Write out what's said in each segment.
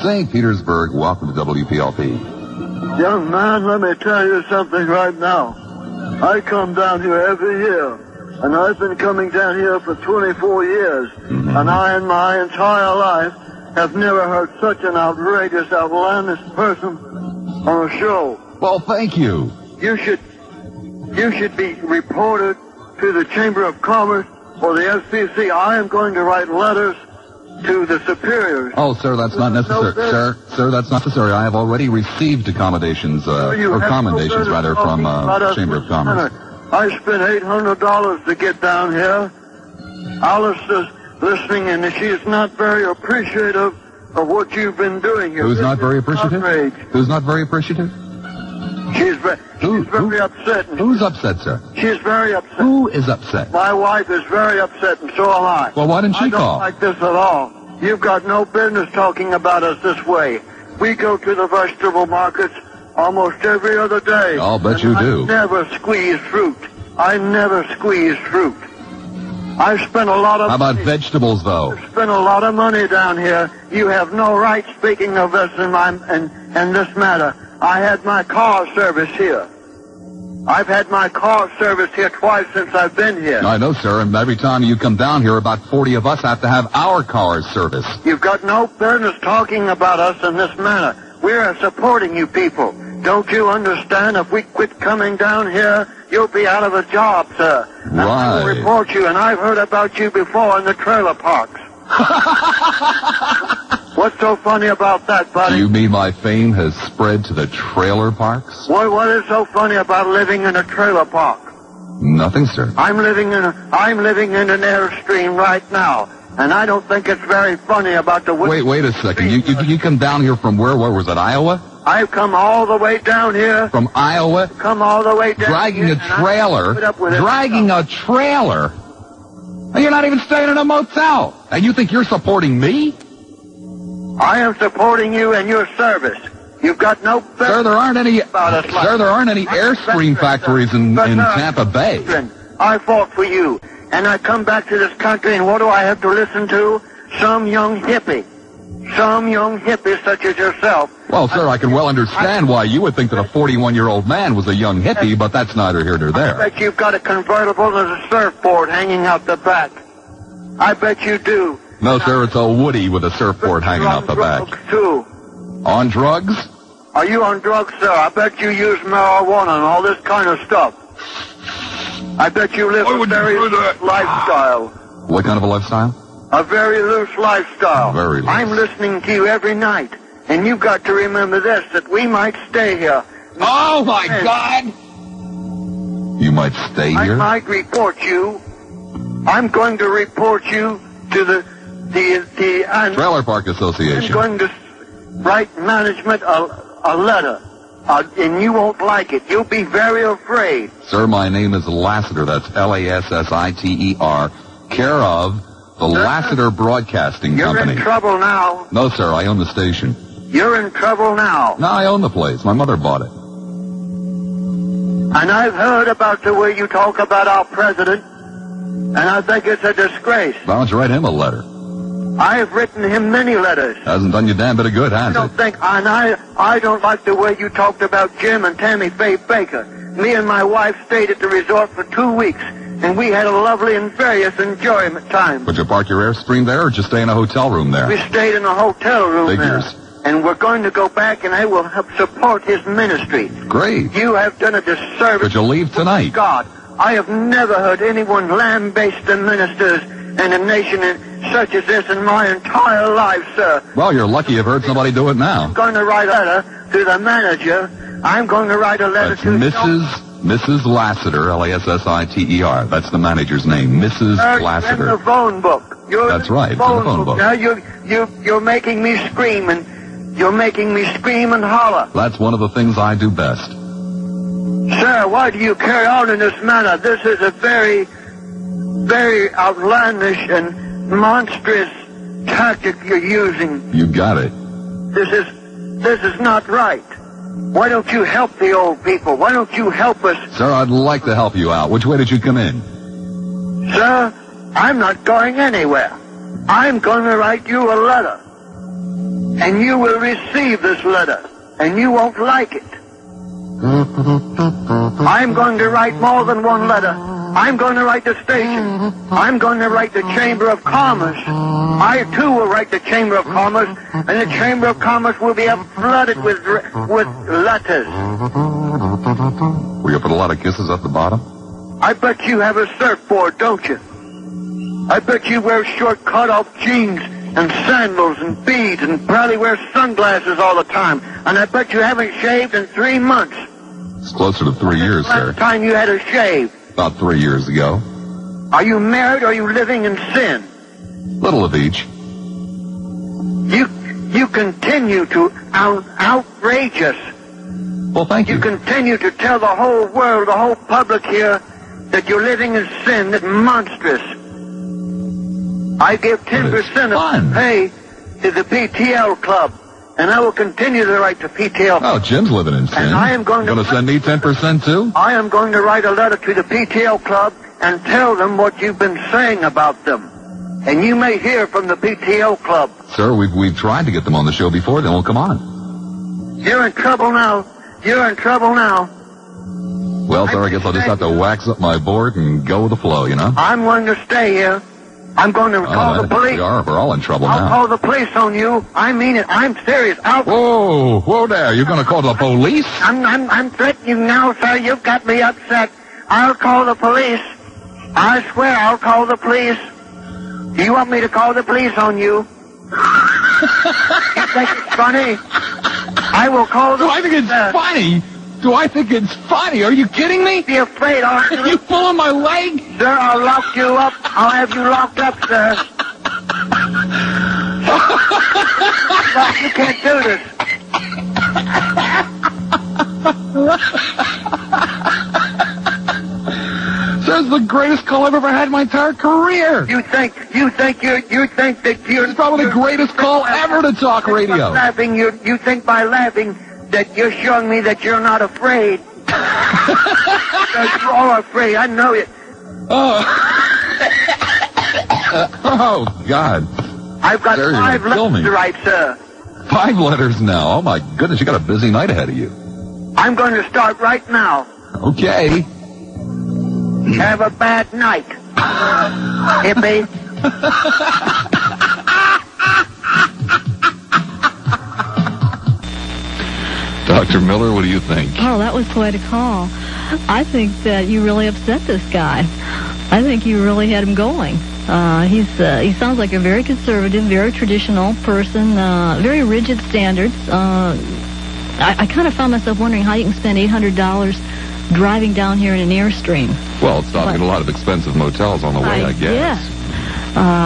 St. Petersburg, welcome to WPLP. Young man, let me tell you something right now. I come down here every year, and I've been coming down here for 24 years, and I in my entire life have never heard such an outrageous, outlandish person on a show. Well, thank you. You should be reported to the Chamber of Commerce or the FCC. I am going to write letters to the superiors. Oh, sir, that's not necessary. Sir, that's not necessary. I have already received accommodations, or commendations, rather, from Chamber of Commerce. I spent $800 to get down here. Alice is listening, and she is not very appreciative of what you've been doing here. Who's not very appreciative? Who's not very appreciative? She's very upset. Who's upset, sir? She's very upset. Who is upset? My wife is very upset, and so am I. Well, why didn't she call? I don't like this at all. You've got no business talking about us this way. We go to the vegetable markets almost every other day. I'll bet you do. I never squeeze fruit. I spent a lot of How about vegetables, though? I spent a lot of money down here. You have no right speaking of us in this matter. I had my car service here. I've had my car service here twice since I've been here. I know, sir, and every time you come down here, about 40 of us have to have our cars serviced. You've got no business talking about us in this manner. We are supporting you people. Don't you understand? If we quit coming down here, you'll be out of a job, sir. And I will report you, and I've heard about you before in the trailer parks. What's so funny about that, buddy? You mean my fame has spread to the trailer parks? What is so funny about living in a trailer park? Nothing, sir. I'm living in an Airstream right now, and I don't think it's very funny about the... Wait a second. You come down here from where was it, Iowa? I've come all the way down here. From Iowa? Come all the way down Dragging here, a trailer? Dragging a trailer? And you're not even staying in a motel. And you think you're supporting me? I am supporting you and your service. You've got no... Sir, there aren't any Airstream factories in Tampa Bay. I fought for you. And I come back to this country, and what do I have to listen to? Some young hippie. Some young hippie such as yourself. Well, sir, I can well understand why you would think that a 41-year-old man was a young hippie, but that's neither here nor there. I bet you've got a convertible and a surfboard hanging out the back. I bet you do. No, sir, it's a Woody with a surfboard hanging out the back. Too. On drugs? Are you on drugs, sir? I bet you use marijuana and all this kind of stuff. I bet you live a very loose lifestyle. What kind of a lifestyle? A very loose lifestyle. Very loose. I'm listening to you every night, and you've got to remember this, that we might stay here. Oh, my God! You might stay here? I might report you. I'm going to report you to the Trailer Park Association. I'm going to write management a letter, and you won't like it. You'll be very afraid. Sir, my name is Lassiter. That's Lassiter, care of the Lassiter Broadcasting Company. You're in trouble now. No, sir, I own the station. You're in trouble now. No, I own the place. My mother bought it. And I've heard about the way you talk about our president, and I think it's a disgrace. Why don't you write him a letter? I have written him many letters. Hasn't done you a damn bit of good, has it? I don't like the way you talked about Jim and Tammy Faye Baker. Me and my wife stayed at the resort for 2 weeks, and we had a lovely and various enjoyment time. Would you park your Airstream there, or just stay in a hotel room there? We stayed in a hotel room Figures. there. And we're going to go back, and I will help support his ministry. Great. You have done a disservice. Could you leave tonight? God, I have never heard anyone lambaste the ministers and a nation such as this in my entire life, sir. Well, you're lucky you've heard somebody do it now. I'm going to write a letter to the manager. I'm going to write a letter to... Mrs. Lassiter, Lassiter. That's the manager's name, Mrs. Lassiter. In the phone book. That's right, in the phone book. Now you're making me scream, and you're making me scream and holler. That's one of the things I do best. Sir, why do you carry on in this manner? This is a very, very outlandish and monstrous tactic you're using. You got it. This is not right. Why don't you help the old people? Why don't you help us? Sir, I'd like to help you out. Which way did you come in? Sir, I'm not going anywhere. I'm going to write you a letter. and you will receive this letter, and you won't like it. I'm going to write more than one letter. I'm going to write the station. I'm going to write the Chamber of Commerce. I, too, will write the Chamber of Commerce, and the Chamber of Commerce will be flooded with letters. Will you put a lot of kisses at the bottom? I bet you have a surfboard, don't you? I bet you wear short cut-off jeans and sandals and beads and probably wear sunglasses all the time. And I bet you haven't shaved in 3 months. It's closer to 3 years, sir. Last time you had a shave. About 3 years ago. Are you married or are you living in sin? Little of each. You continue to outrage us. Well, thank you. You continue to tell the whole world, the whole public here, that you're living in sin, that's monstrous. I give 10% of pay to the PTL Club, and I will continue to write to PTL. Oh, Jim's living in sin. And I am going to send me 10% too? I am going to write a letter to the PTL Club and tell them what you've been saying about them. And you may hear from the PTL Club. Sir, we've tried to get them on the show before. They won't come on. You're in trouble now. You're in trouble now. Well, sir, I guess I'll just have to wax up my board and go with the flow, you know? I'm going to stay here. I'm going to call the police. We're all in trouble now. I'll call the police on you. I mean it. I'm serious. Whoa there. You're going to call the police? I'm threatening you now, sir. You've got me upset. I'll call the police. I swear I'll call the police. Do you want me to call the police on you? You think it's funny? I will call the police. Do I think it's funny? Do I think it's funny? Are you kidding me? Be afraid, aren't you? Are you pulling my leg? Sir, I'll lock you up. I'll have you locked up, sir. You can't do this. That's the greatest call I've ever had in my entire career. You think that you're It's probably the greatest call ever to talk radio. Laughing, you think by laughing that you're showing me that you're not afraid. You're all afraid. I know it. Oh, God. I've got 5 letters to write, sir. 5 letters now. Oh, my goodness. You got a busy night ahead of you. I'm going to start right now. Okay. Have a bad night. Hippie. Dr. Miller, what do you think? Oh, that was quite a call. I think that you really upset this guy. I think you really had him going. He sounds like a very conservative, very traditional person, very rigid standards. I kind of found myself wondering how you can spend $800 driving down here in an Airstream. Well, it's stopping at a lot of expensive motels on the way, I guess. Yeah.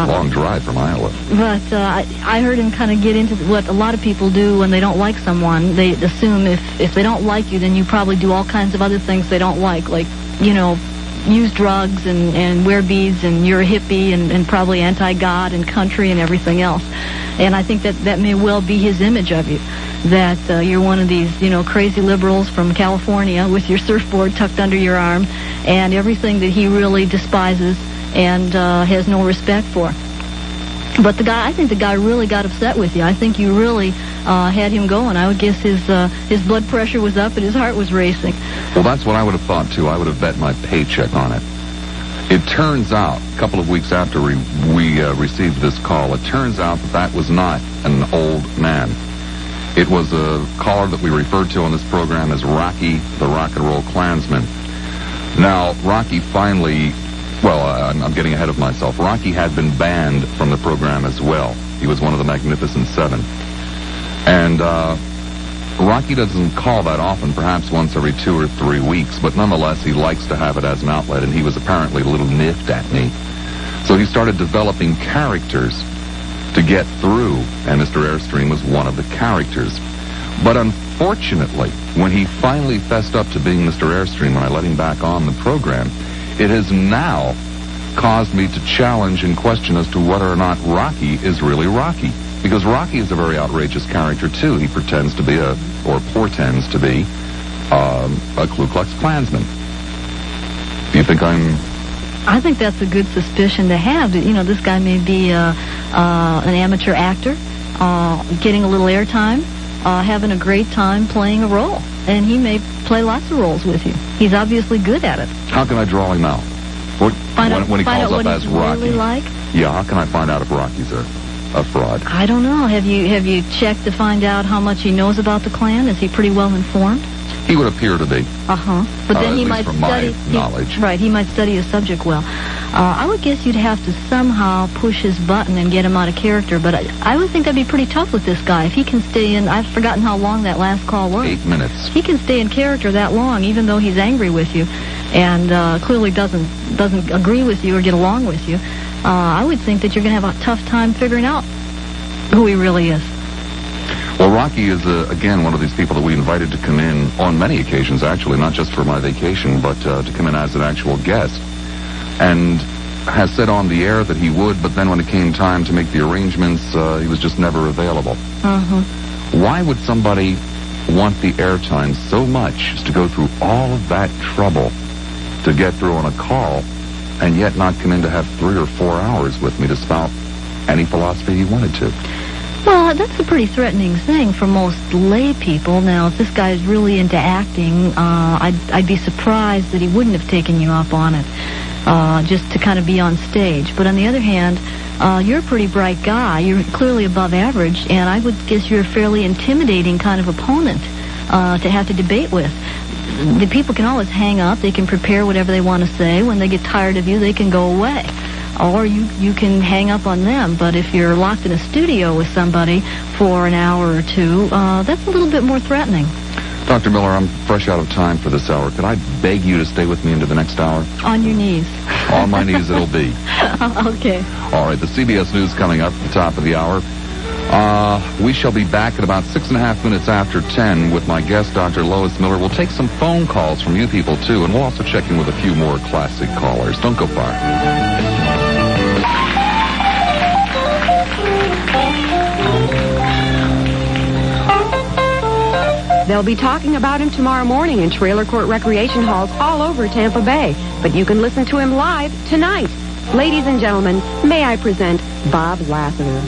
Long drive from Iowa. But I heard him kind of get into what a lot of people do when they don't like someone. They assume if they don't like you, then you probably do all kinds of other things they don't like, use drugs and wear beads, and you're a hippie and probably anti-God and country and everything else. And I think that may well be his image of you, that you're one of these, crazy liberals from California with your surfboard tucked under your arm and everything that he really despises and has no respect for. But I think the guy really got upset with you. I think you really had him going. I would guess his blood pressure was up and his heart was racing. Well, that's what I would have thought, too. I would have bet my paycheck on it. It turns out, a couple of weeks after we received this call, it turns out that was not an old man. It was a caller that we referred to on this program as Rocky, the Rock and Roll Klansman. Now, Rocky finally... Well, I'm getting ahead of myself. Rocky had been banned from the program as well. He was one of the Magnificent Seven. And Rocky doesn't call that often, perhaps once every 2 or 3 weeks, but nonetheless, he likes to have it as an outlet, and he was apparently a little miffed at me. So he started developing characters to get through, and Mr. Airstream was one of the characters. But unfortunately, when he finally fessed up to being Mr. Airstream, when I let him back on the program, it has now caused me to challenge and question as to whether or not Rocky is really Rocky. Because Rocky is a very outrageous character, too. He pretends to be portends to be a Ku Klux Klansman. Do you think I think that's a good suspicion to have. This guy may be an amateur actor. getting a little airtime, having a great time playing a role. And he may play lots of roles with you. He's obviously good at it. How can I draw him out? When he calls up as Rocky? Really like? Yeah, how can I find out if Rocky's a fraud? I don't know. Have you checked to find out how much he knows about the Klan? Is he pretty well informed? He would appear to be. But then he might from study. my knowledge. Right, he might study his subject well. I would guess you'd have to somehow push his button and get him out of character, but I would think that'd be pretty tough with this guy. If he can stay in, I've forgotten how long that last call was. 8 minutes. He can stay in character that long, even though he's angry with you, and clearly doesn't agree with you or get along with you. I would think that you're going to have a tough time figuring out who he really is. Well, Rocky is, again, one of these people that we invited to come in on many occasions, actually, not just for my vacation, but to come in as an actual guest. And has said on the air that he would, but then when it came time to make the arrangements, he was just never available. Why would somebody want the airtime so much as to go through all of that trouble to get through on a call and yet not come in to have 3 or 4 hours with me to spout any philosophy he wanted to? Well, that's a pretty threatening thing for most lay people. Now, if this guy's really into acting, I'd be surprised that he wouldn't have taken you up on it, just to kind of be on stage. But on the other hand, you're a pretty bright guy. You're clearly above average, and I would guess you're a fairly intimidating kind of opponent to have to debate with. The people can always hang up. They can prepare whatever they want to say. When they get tired of you, they can go away. Or you can hang up on them. But if you're locked in a studio with somebody for an hour or two, that's a little bit more threatening. Dr. Miller, I'm fresh out of time for this hour. Could I beg you to stay with me into the next hour? On your knees. On my knees it'll be. Okay. All right, the CBS News coming up at the top of the hour. We shall be back at about 6.5 minutes after 10 with my guest, Dr. Lois Mueller. We'll take some phone calls from you people, too, and we'll also check in with a few more classic callers. Don't go far. They'll be talking about him tomorrow morning in trailer court recreation halls all over Tampa Bay. But you can listen to him live tonight. Ladies and gentlemen, may I present Bob Lassiter.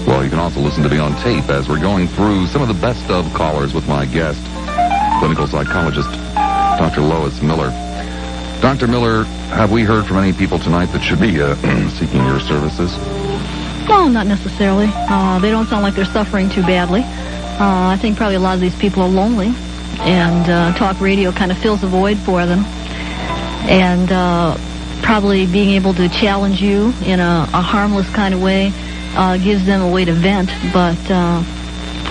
Well, you can also listen to me on tape as we're going through some of the best of callers with my guest, clinical psychologist, Dr. Lois Mueller. Dr. Miller, have we heard from any people tonight that should be seeking your services? No, not necessarily. They don't sound like they're suffering too badly. I think probably a lot of these people are lonely, and talk radio kind of fills a void for them. And probably being able to challenge you in a harmless kind of way gives them a way to vent. But I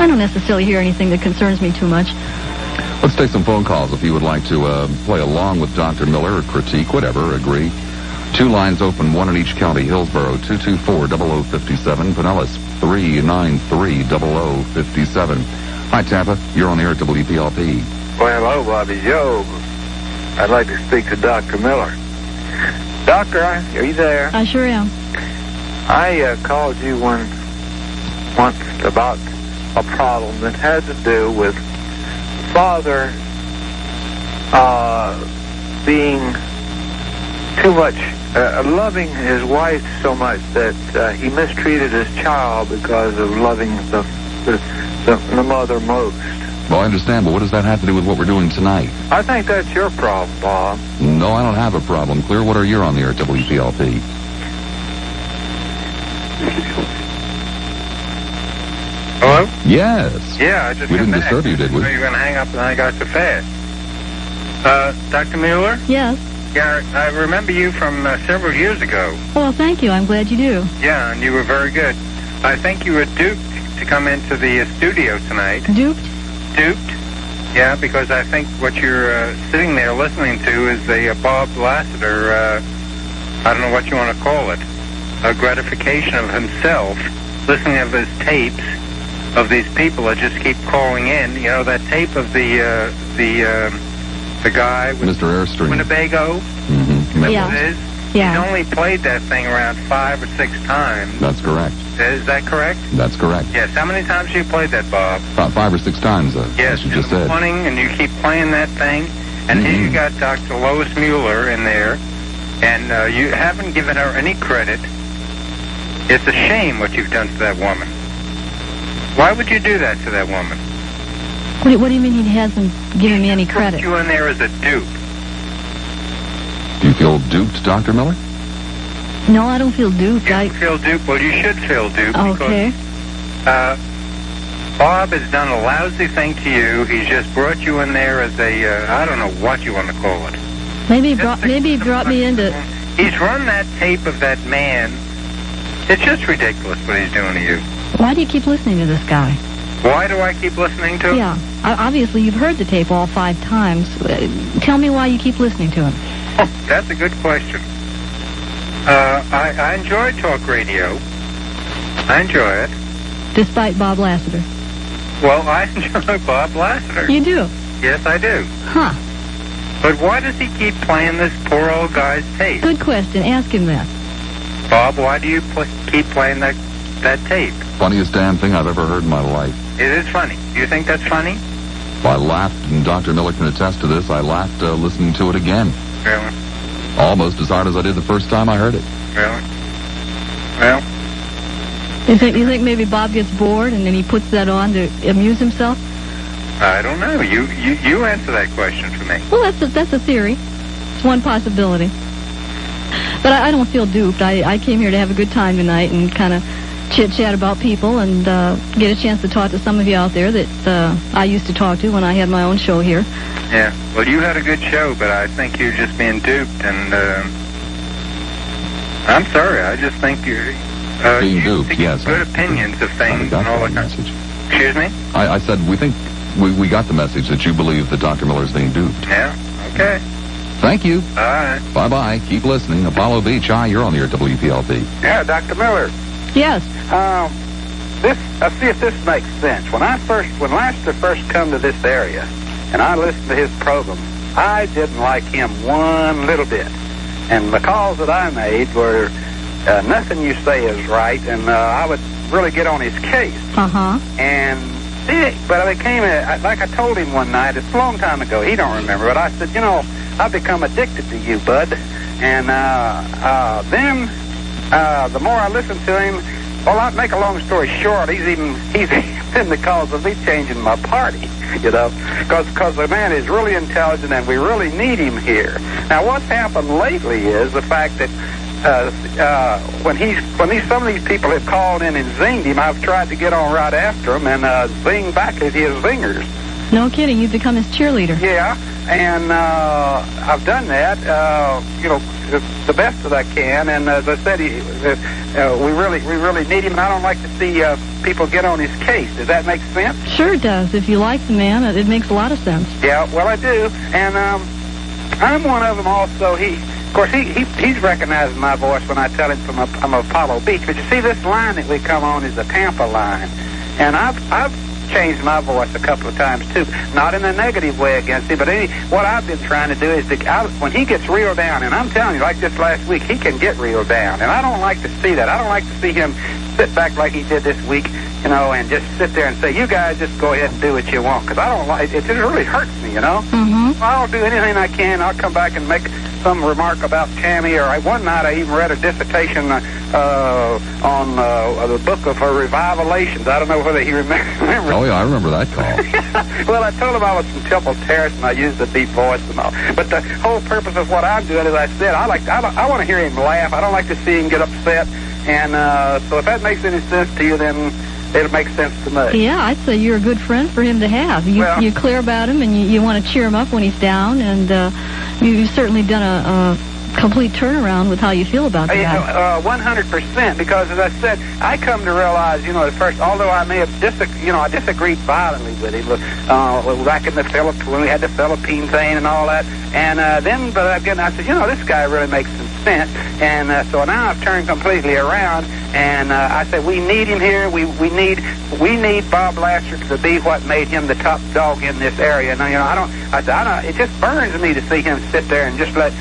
don't necessarily hear anything that concerns me too much. Let's take some phone calls if you would like to play along with Dr. Miller or critique, whatever, agree. 2 lines open, 1 in each county. Hillsborough, 224-0057. Pinellas, 393-0057. Hi, Tampa. You're on the air at WPLP. Well, hello, Bobby Joe. I'd like to speak to Dr. Miller. Doctor, are you there? I sure am. I called you once about a problem that had to do with father being too much, loving his wife so much that he mistreated his child because of loving the mother most. Well, I understand, but what does that have to do with what we're doing tonight? I think that's your problem, Bob. No, I don't have a problem. Clear, what are you on the air at WPLP? Hello? Yes. Yeah, I just We got didn't back. disturb you, did we? So you're going to hang up and I got so fast. Dr. Mueller? Yes. Yeah, I remember you from several years ago. Well, thank you. I'm glad you do. Yeah, and you were very good. I think you were duped to come into the studio tonight. Duped? Duped? Yeah, because I think what you're sitting there listening to is the Bob Lassiter, I don't know what you want to call it, a gratification of himself, listening of his tapes of these people that just keep calling in. You know, that tape of the guy with Mr. Airstream. Winnebago? Mm-hmm. Yeah. It is? Yeah. He's only played that thing around 5 or 6 times. That's correct. Is that correct? That's correct. Yes. How many times have you played that, Bob? About 5 or 6 times, Yes, as you in just the said. morning, and you keep playing that thing. And here you got Dr. Lois Mueller in there, and you haven't given her any credit. It's a shame what you've done to that woman. Why would you do that to that woman? What do you mean he hasn't given me any credit? Put you in there as a dupe. Do you feel duped, Dr. Miller? No, I don't feel duped. You feel duped? Well, you should feel duped. Okay. Because, Bob has done a lousy thing to you. He's just brought you in there as a, I don't know what you want to call it. Maybe he brought me into... He's run that tape of that man. It's just ridiculous what he's doing to you. Why do you keep listening to this guy? Why do I keep listening to him? Yeah. Obviously, you've heard the tape all 5 times. Tell me why you keep listening to him. That's a good question. I enjoy talk radio. I enjoy it. Despite Bob Lassiter. Well, I enjoy Bob Lassiter. You do? Yes, I do. Huh. But why does he keep playing this poor old guy's tape? Good question. Ask him that. Bob, why do you keep playing that tape? Funniest damn thing I've ever heard in my life. It is funny. Do you think that's funny? I laughed, and Dr. Miller can attest to this, I laughed listening to it again. Really? Almost as hard as I did the first time I heard it. Really? Well... You think maybe Bob gets bored and then he puts that on to amuse himself? I don't know. You answer that question for me. Well, that's a theory. It's one possibility. But I don't feel duped. I came here to have a good time tonight and kind of chit-chat about people and get a chance to talk to some of you out there that I used to talk to when I had my own show here. Yeah. Well, you had a good show, but I think you're just being duped, and I'm sorry. I just think you're... being duped, yes. Good opinions of things and all that message. Excuse me? I said we think we got the message that you believe that Dr. Miller's being duped. Yeah? Okay. Thank you. All right. Bye-bye. Keep listening. Apollo Beach, hi, you're on the air, WPLB. Yeah, Dr. Miller. Yes. See if this makes sense. When Lassiter first come to this area, and I listened to his program, I didn't like him one little bit. And the calls that I made were... nothing you say is right, and I would really get on his case. Uh-huh. But I became, like I told him one night, it's a long time ago, he don't remember, but I said, I've become addicted to you, bud. And then, the more I listened to him, well, I'll make a long story short, he's been the cause of me changing my party, because the man is really intelligent, and we really need him here. Now, what's happened lately is the fact that when some of these people have called in and zinged him, I've tried to get on right after him and zing back at his zingers. No kidding, you've become his cheerleader. Yeah, and I've done that, the best that I can. And as I said, we really need him. And I don't like to see people get on his case. Does that make sense? Sure it does. If you like the man, it makes a lot of sense. Yeah, well, I do. And I'm one of them also. Of course, he's recognizing my voice when I tell him from Apollo Beach. But you see, this line that we come on is the Tampa line. And I've changed my voice a couple of times, too. Not in a negative way against him, but what I've been trying to do is when he gets reeled down, and I'm telling you, like this last week, he can get reeled down. And I don't like to see that. I don't like to see him sit back like he did this week, and just sit there and say, you guys just go ahead and do what you want. Because I don't like it. It just really hurts me, Mm-hmm. I'll do anything I can. I'll come back and make some remark about Tammy, or one night I even read a dissertation on the book of her revivalations. I don't know whether he remembers. Oh, yeah, I remember that call. Well, I told him I was from Temple Terrace, and I used the deep voice and all. But the whole purpose of what I'm doing, as I said, I want to hear him laugh. I don't like to see him get upset. And so if that makes any sense to you, then it makes sense to me. Yeah, I'd say you're a good friend for him to have. You're clear about him, and you want to cheer him up when he's down, and you've certainly done a complete turnaround with how you feel about the guy. 100%, because as I said, I come to realize, at first, although I may have I disagreed violently with him, back in the Philippines, when we had the Philippine thing and all that, and but again, I said, this guy really makes some sense, and so now I've turned completely around, and I said, we need him here, we need Bob Lassiter to be what made him the top dog in this area. Now, it just burns me to see him sit there and just let,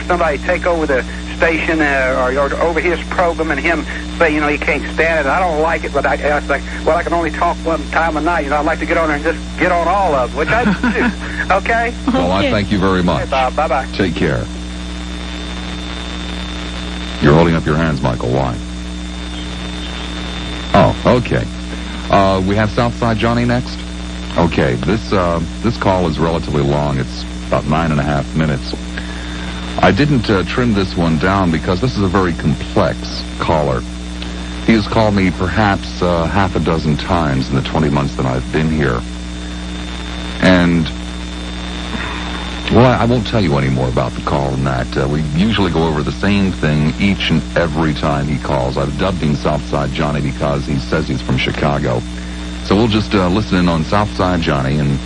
somebody take over the station or over his program and him say, he can't stand it. I don't like it, but I was like, well, I can only talk one time a night. I'd like to get on there and just get on all of them, which I do. Okay? Well, I thank you very much. Hey, Bob. Bye-bye. Take care. You're holding up your hands, Michael. Why? Oh, okay. We have Southside Johnny next. Okay, this call is relatively long. It's about 9.5 minutes. I didn't trim this one down because this is a very complex caller. He has called me perhaps half a dozen times in the 20 months that I've been here. And, well, I won't tell you any more about the call than that. We usually go over the same thing each and every time he calls. I've dubbed him Southside Johnny because he says he's from Chicago. So we'll just listen in on Southside Johnny, and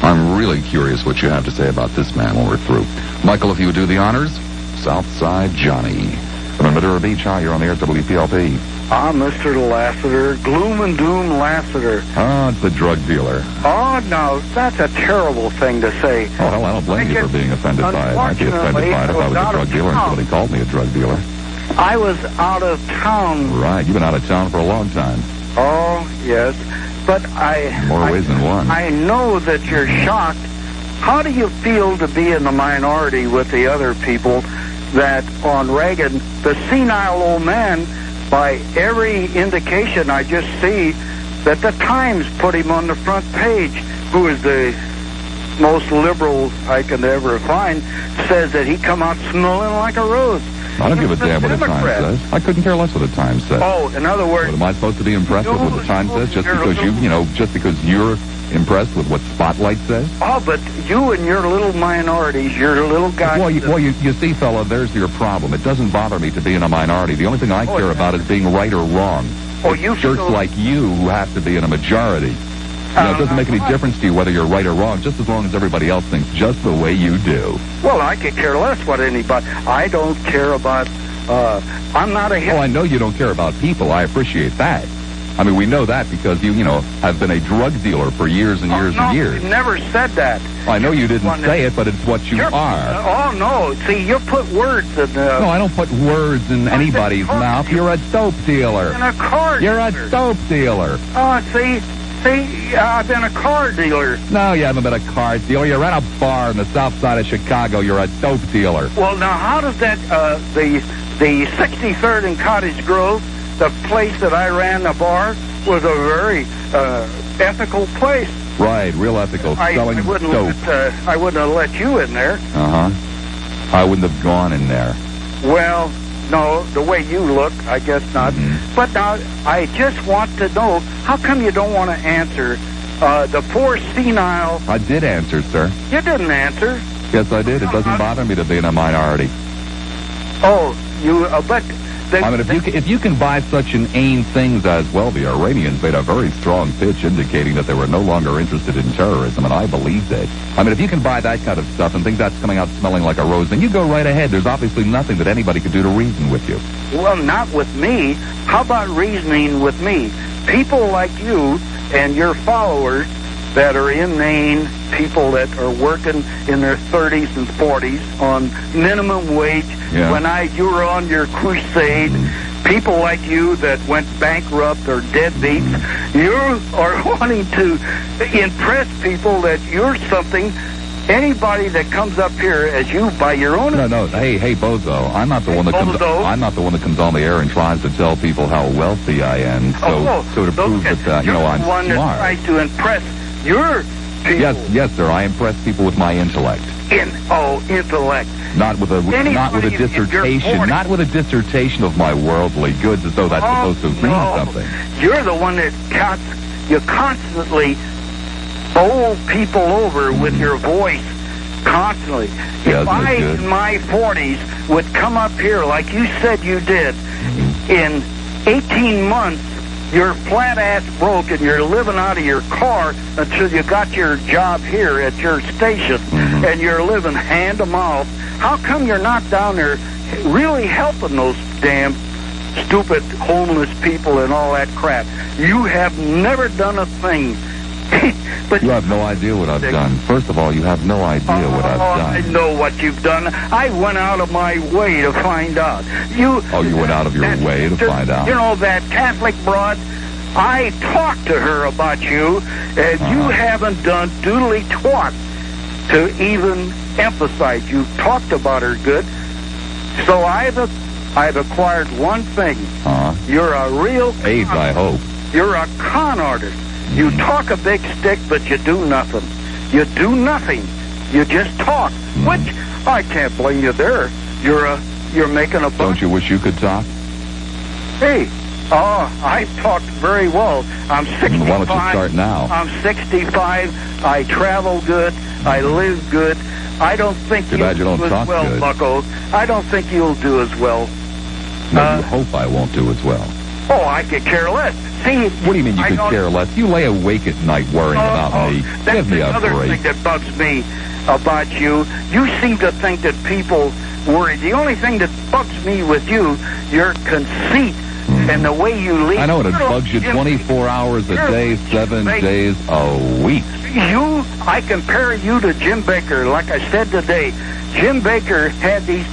I'm really curious what you have to say about this man when we're through. Michael, if you would do the honors. Southside Johnny. From Madura Beach, hi, you're on the air, WPLP. I'm Mr. Lassiter, Gloom and Doom Lassiter. Oh, it's the drug dealer. Oh, no, that's a terrible thing to say. Oh, well, I don't blame you for being offended by it. I'd be offended by it if I was a drug dealer and somebody called me a drug dealer. I was out of town. Right, you've been out of town for a long time. Oh, yes, but More ways than one. I know that you're shocked. How do you feel to be in the minority with the other people that on Reagan, the senile old man, by every indication I just see, that the Times put him on the front page, who is the most liberal I can ever find, says that he come out smelling like a rose. I don't give a damn what the Times says. I couldn't care less what the Times says. Oh, in other words... What, am I supposed to be impressed with what the Times says just because you're impressed with what Spotlight says? Oh, but you and your little minorities, your little guys... Well, you see, fella, there's your problem. It doesn't bother me to be in a minority. The only thing I care about is being right or wrong. Oh, you jerks like you who have to be in a majority. You know, it doesn't make any difference to you whether you're right or wrong, just as long as everybody else thinks just the way you do. Well, I could care less what anybody... I don't care about... I'm not a... Oh, I know you don't care about people. I appreciate that. I mean, we know that because you have been a drug dealer for years and years and years. You never said that. I know you didn't say it, but it's what you are. Oh, no. See, you put words in... No, I don't put words in anybody's mouth. You're a dope dealer. In a car You're a dope dealer. Oh, see, I've been a car dealer. No, you haven't been a car dealer. You're at a bar in the south side of Chicago. You're a dope dealer. Well, now, how does that, the 63rd and Cottage Grove, the place that I ran the bar, was a very ethical place. Right, real ethical. Selling dope. I wouldn't have let you in there. Uh-huh. I wouldn't have gone in there. Well, no, the way you look, I guess not. Mm-hmm. But now, I just want to know, how come you don't want to answer the poor senile... I did answer, sir. You didn't answer. Yes, I did. It doesn't bother me to be in a minority. Oh, you... but... I mean, if you can buy such inane things as, well, the Iranians made a very strong pitch indicating that they were no longer interested in terrorism, and I believed it. I mean, if you can buy that kind of stuff and think that's coming out smelling like a rose, then you go right ahead. There's obviously nothing that anybody could do to reason with you. Well, not with me. How about reasoning with me? People like you and your followers that are inane, people that are working in their 30s and 40s on minimum wage. Yeah. When you were on your crusade, people like you that went bankrupt or deadbeats, you are wanting to impress people that you're something. Anybody that comes up here as you by your own... No. Hey, Bozo. I'm not the one that comes. I'm not the one that comes on the air and tries to tell people how wealthy I am. So to prove that I'm the one smart. That tries to impress your people. Yes, sir. I impress people with my intellect. Intellect. Not with a dissertation. Not with a dissertation of my worldly goods, as though that's supposed to mean something. You're the one that you constantly bowl people over with your voice. Constantly. Yes, if I, in my 40s, would come up here like you said you did, in 18 months, you're flat ass broke and you're living out of your car until you got your job here at your station, and you're living hand to mouth. How come you're not down there really helping those damn stupid homeless people and all that crap? You have never done a thing. But you have no idea what I've done. First of all, you have no idea what I've done. I know what you've done. I went out of my way to find out. You went out of your way to find out. You know, that Catholic broad, I talked to her about you, and you haven't done doodly twat to even emphasize. You talked about her good. So I've acquired one thing. You're a real... AIDS, I hope. You're a con artist. You talk a big stick, but you do nothing. You do nothing. You just talk. Which I can't blame you there. You're making a buck. Don't you wish you could talk? Hey, I talked very well. I'm 65. Why don't you start now? I'm 65. I travel good. I live good. I don't think Too bad you don't do talk as well, good. Bucko. I don't think you'll do as well. No, you hope I won't do as well. Oh, I could care less. See, What do you mean you could care less? You lay awake at night worrying about me. That's Give me the a other break. thing that bugs me about you. You seem to think that people worry. The only thing that bugs me with you, your conceit and the way you lead. I know it bugs you 24 hours a day, 7 days a week. I compare you to Jim Baker. Like I said today, Jim Baker had these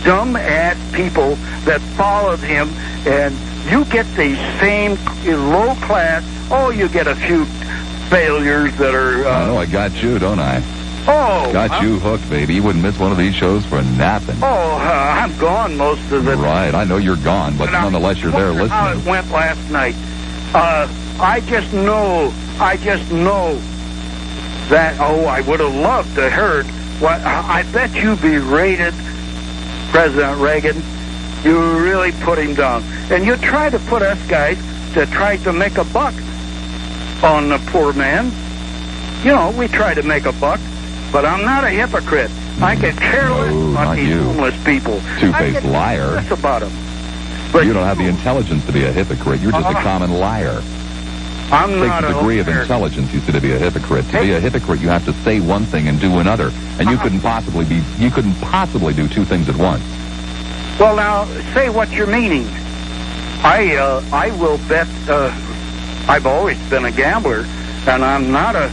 dumb-ass people that followed him, and you get the same low class. Oh, you get a few failures that are... I know I got you, don't I? Oh, Got you hooked, baby. You wouldn't miss one of these shows for nothing. Oh, I'm gone most of the time. Right, I know you're gone, but nonetheless you're there listening. How it went last night. I just know that, I would have loved to heard what, I bet you berated President Reagan. You really put him down. And you try to put us guys to try to make a buck on the poor man. You know, we try to make a buck, but I'm not a hypocrite. I can care less about these homeless people. Two-faced liar. Less about them. But you don't have the intelligence to be a hypocrite. You're just a common liar. I'm not a degree of intelligence, you say, to be a hypocrite. To be a hypocrite, you have to say one thing and do another, and you couldn't possibly do two things at once. Well, now say what you're meaning. I will bet. I've always been a gambler, and I'm not a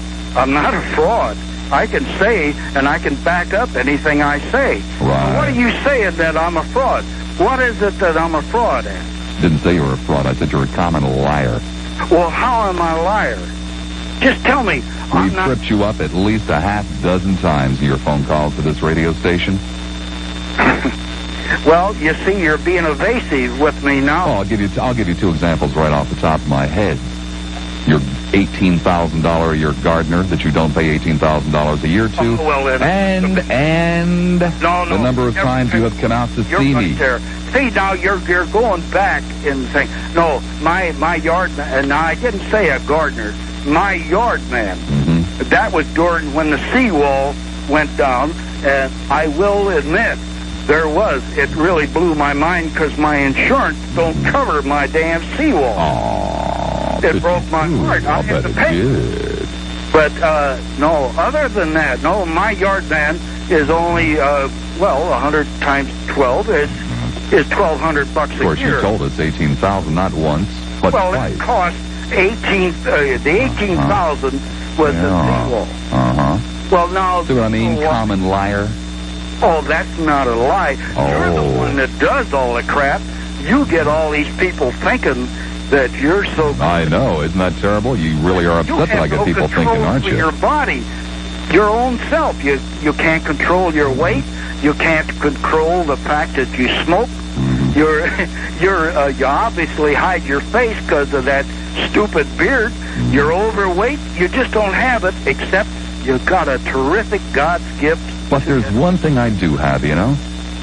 fraud. I can say and I can back up anything I say. Right. What are you saying that I'm a fraud? What is it that I'm a fraud at? Didn't say you were a fraud. I said you're a common liar. Well, how am I a liar? Just tell me. We've tripped you up at least a half dozen times in your phone calls to this radio station. Well, you see, you're being evasive with me now. Oh, I'll give you two examples right off the top of my head. Your $18,000 a year gardener that you don't pay $18,000 a year to, and the number of times you have come out to see me. See, now you're going back and saying, no, my yard man, and I didn't say a gardener, my yard man. Mm-hmm. That was during when the seawall went down, and I will admit, it really blew my mind because my insurance don't cover my damn seawall. Aww, it broke my heart. I had to pay. But, no, other than that, no, my yard man is only, 100 times 12 is $1,200 a year. Of course, you told us 18,000, not once, but twice. It cost the 18,000 was the seawall. Well, now... See what I mean, common liar? Oh, that's not a lie. You're the one that does all the crap. You get all these people thinking that you're so... I know. Isn't that terrible? You really are upset that I get people thinking, aren't you? Your body, your own self. You can't control your weight. You can't control the fact that you smoke. You obviously hide your face because of that stupid beard. You're overweight. You just don't have it, except you've got a terrific God's gift. But there's one thing I do have, you know?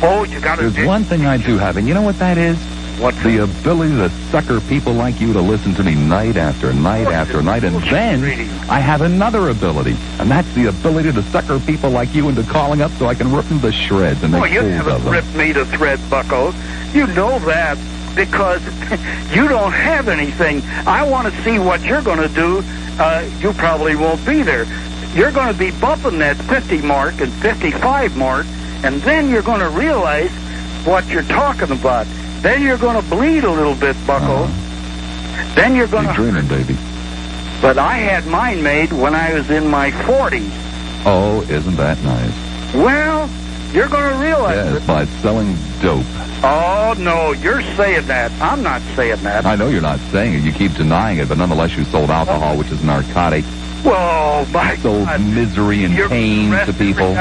Oh, you got There's one thing I do have, and you know what that is? What? The ability to sucker people like you to listen to me night after night after night, and then I have another ability, and that's the ability to sucker people like you into calling up so I can rip them to shreds and make you fools haven't of them. ripped me to thread, Bucko. You know that because you don't have anything. I want to see what you're going to do. You probably won't be there. You're going to be bumping that 50 mark and 55 mark, and then you're going to realize what you're talking about. Then you're going to bleed a little bit, Bucko. Then you're going to... Keep dreaming, baby. But I had mine made when I was in my 40s. Oh, isn't that nice? Well, you're going to realize Yes, by selling dope. Oh, no, you're saying that. I'm not saying that. I know you're not saying it. You keep denying it, but nonetheless you sold alcohol, which is a narcotic. Well, my sold God. misery and pain to people.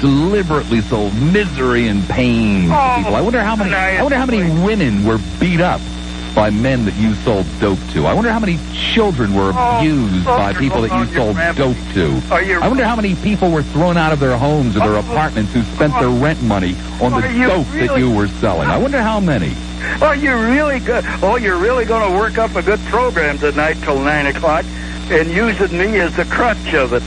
Deliberately sold misery and pain to people. I wonder how many women were beat up by men that you sold dope to? I wonder how many children were abused by people that you sold dope to. I wonder how many people were thrown out of their homes or their apartments who spent their rent money on the dope that you were selling. I wonder how many. Oh, you're really good. Oh, you're really going to work up a good program tonight till 9 o'clock and using me as the crutch of it.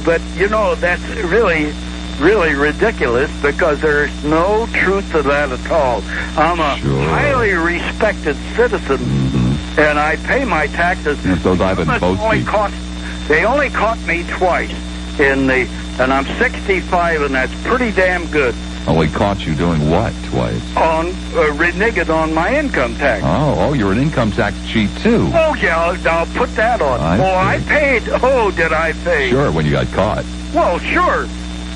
But, you know, that's really ridiculous because there's no truth to that at all. I'm a highly respected citizen, and I pay my taxes. Those Ivan Boasty. They only caught me twice, and I'm 65, and that's pretty damn good. Only caught you doing what twice? On reneging on my income tax. Oh, you're an income tax cheat too. Oh, yeah, I'll put that on. I paid. Oh, did I pay? Sure, when you got caught. Well, sure.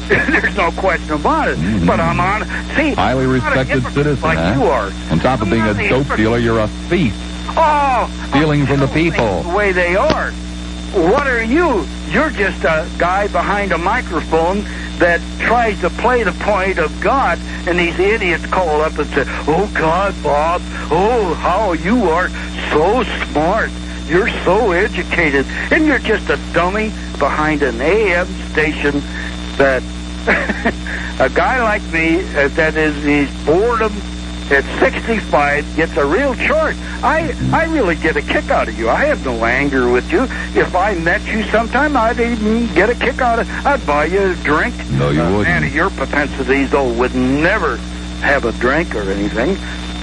There's no question about it. But I'm on. See, highly respected citizen, like you are. On top of being a dope dealer, you're a thief. Oh, stealing from the people. The way they are. What are you? You're just a guy behind a microphone that tries to play the point of God, and these idiots call up and say, "Oh God, Bob, oh how you are so smart. You're so educated, and you're just a dummy behind an AM station that." A guy like me that is boredom at 65 gets a real charge. I really get a kick out of you. I have no anger with you. If I met you sometime, I'd even get a kick out of. I'd buy you a drink. No, you wouldn't. Man, your propensities, would never have a drink or anything.